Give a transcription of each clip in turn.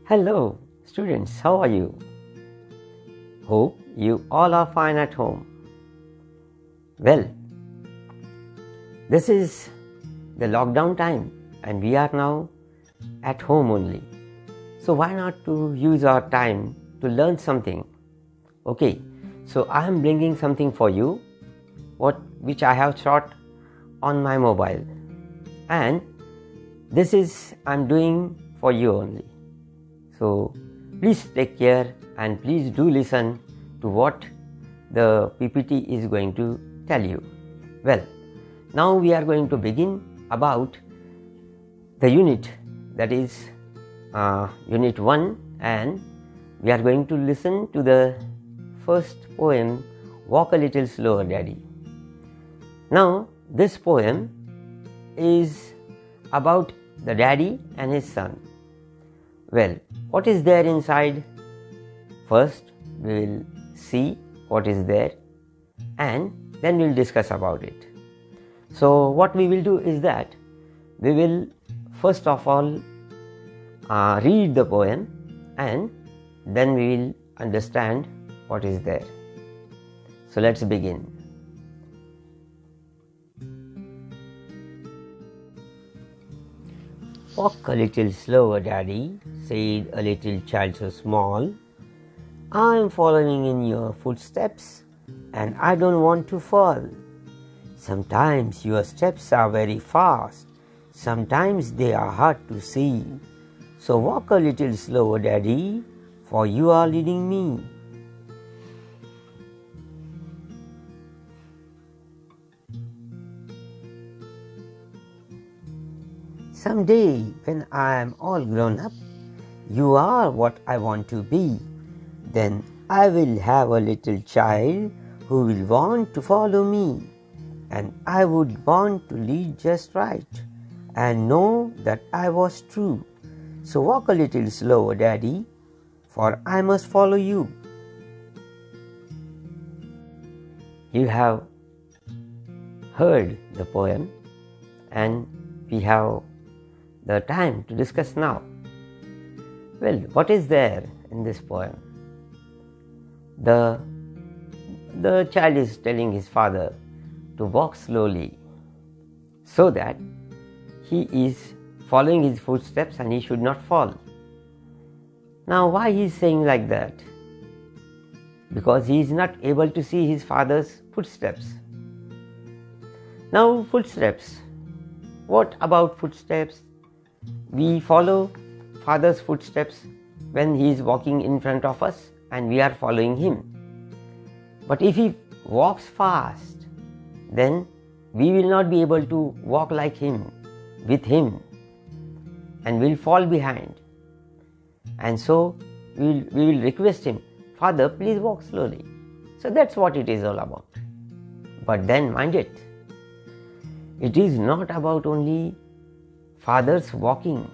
Hello, students, how are you? Hope you all are fine at home. Well, this is the lockdown time and we are now at home only. So why not to use our time to learn something? Okay, so I am bringing something for you which I have shot on my mobile, and this is I'm doing for you only. So please take care and please do listen to what the PPT is going to tell you. Well, now we are going to begin about the unit, that is unit 1, and we are going to listen to the first poem, Walk a Little Slower Daddy. Now this poem is about the daddy and his son. Well, what is there inside? First, we will see what is there and then we will discuss about it. So, what we will do is that we will first of all read the poem and then we will understand what is there. So, let's begin. Walk a little slower, Daddy, said a little child so small. I am following in your footsteps and I don't want to fall. Sometimes your steps are very fast, sometimes they are hard to see. So walk a little slower, Daddy, for you are leading me. Someday, when I am all grown up, you are what I want to be. Then I will have a little child who will want to follow me. And I would want to lead just right and know that I was true. So walk a little slower, Daddy, for I must follow you. You have heard the poem and we have the time to discuss now. Well, what is there in this poem? The child is telling his father to walk slowly so that he is following his footsteps and he should not fall. Now, why he is saying like that? Because he is not able to see his father's footsteps. Now, footsteps. What about footsteps? We follow father's footsteps when he is walking in front of us and we are following him. But if he walks fast, then we will not be able to walk like him, with him, and will fall behind. And so we will request him, Father, please walk slowly. So that's what it is all about. But then mind it is not about only father's walking.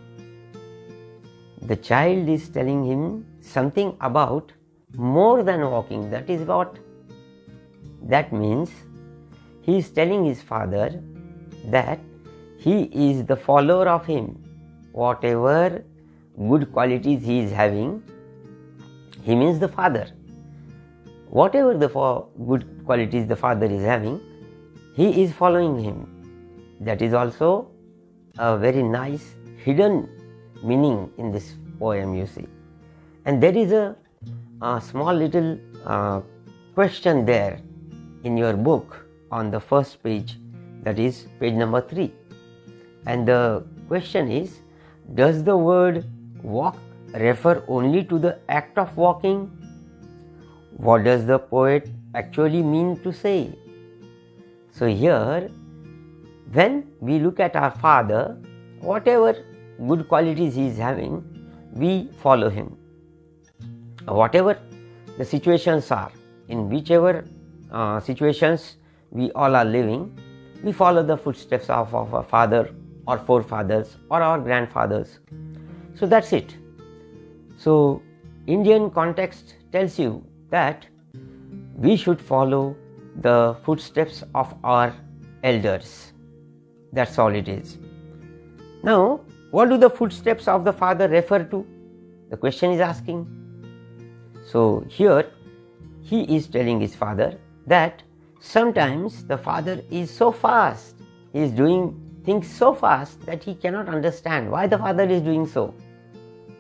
The child is telling him something about more than walking. That is what that means. He is telling his father that he is the follower of him. Whatever good qualities he is having, he means the father. Whatever the good qualities the father is having, he is following him. That is also a very nice hidden meaning in this poem, you see. And there is a small little question there in your book on the first page, that is page number 3. And the question is, does the word walk refer only to the act of walking? What does the poet actually mean to say? So here, when we look at our father, whatever good qualities he is having, we follow him. Whatever the situations are, in whichever situations we all are living, we follow the footsteps of our father or forefathers or our grandfathers. So that's it. So Indian context tells you that we should follow the footsteps of our elders. That's all it is. Now, what do the footsteps of the father refer to? The question is asking. So here he is telling his father that sometimes the father is so fast, he is doing things so fast that he cannot understand why the father is doing so.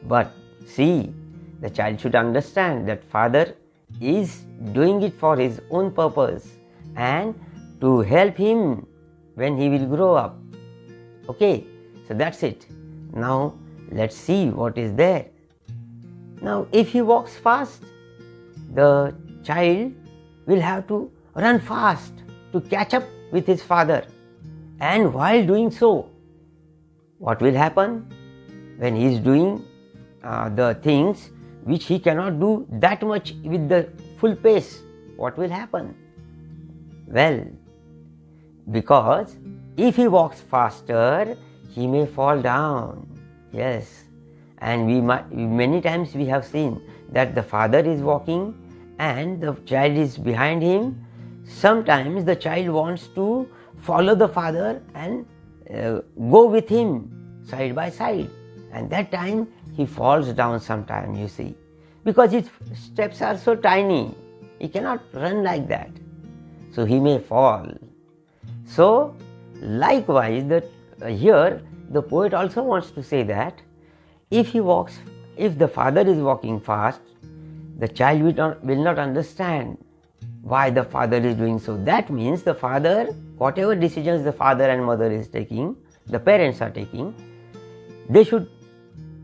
But see, the child should understand that father is doing it for his own purpose and to help him when he will grow up. Okay, so that's it. Now let's see what is there. Now if he walks fast, the child will have to run fast to catch up with his father. And while doing so, what will happen? When he is doing the things which he cannot do that much with the full pace, what will happen? Well, because if he walks faster, he may fall down. Yes, and many times we have seen that the father is walking and the child is behind him. Sometimes the child wants to follow the father and go with him side by side, and that time he falls down sometime, you see, because his steps are so tiny, he cannot run like that, so he may fall. So likewise, here the poet also wants to say that if the father is walking fast, the child will not understand why the father is doing so. That means the father, whatever decisions the father and mother is taking, the parents are taking, they should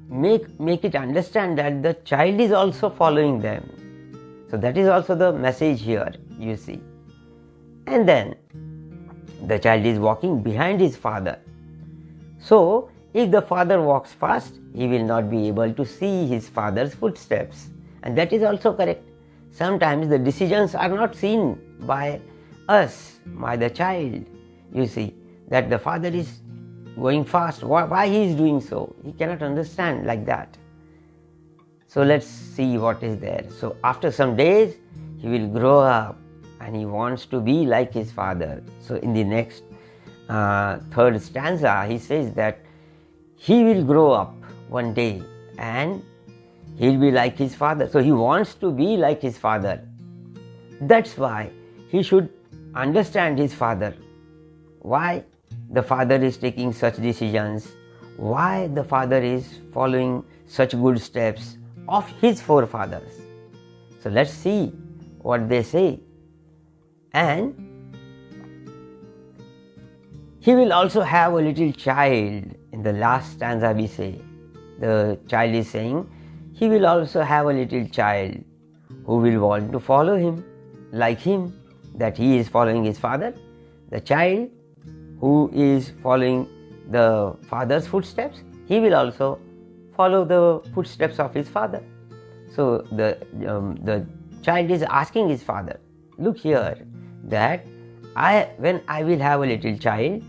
make it understand that the child is also following them. So that is also the message here, you see. And then the child is walking behind his father. So if the father walks fast, he will not be able to see his father's footsteps. And that is also correct. Sometimes the decisions are not seen by us, by the child. You see, that the father is going fast. Why he is doing so? He cannot understand like that. So let's see what is there. So after some days, he will grow up and he wants to be like his father. So in the next third stanza, he says that he will grow up one day and he'll be like his father. So he wants to be like his father. That's why he should understand his father. Why the father is taking such decisions, why the father is following such good steps of his forefathers. So let's see what they say. And he will also have a little child. In the last stanza we say, the child is saying, he will also have a little child who will want to follow him, like him, that he is following his father. The child who is following the father's footsteps, he will also follow the footsteps of his father. So the child is asking his father, look here, that when I will have a little child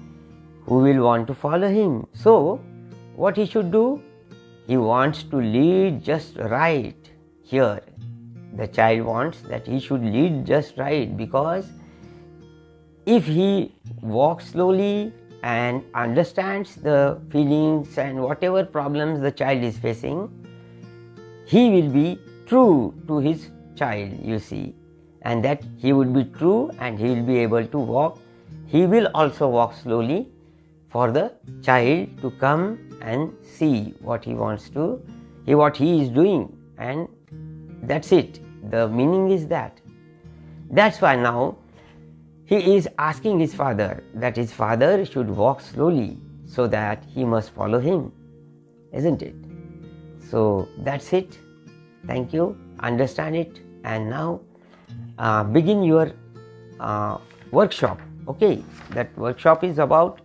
who will want to follow him. So what he should do? He wants to lead just right. Here the child wants that he should lead just right, because if he walks slowly and understands the feelings and whatever problems the child is facing, he will be true to his child, you see, and that he would be true and he will be able to walk. He will also walk slowly for the child to come and see what he wants to, what he is doing, and that's it. The meaning is that. That's why now he is asking his father that his father should walk slowly so that he must follow him, isn't it? So that's it. Thank you. Understand it, and now begin your workshop. Okay, that workshop is about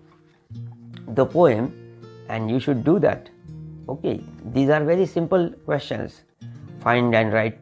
the poem, and you should do that. Okay, these are very simple questions. Find and write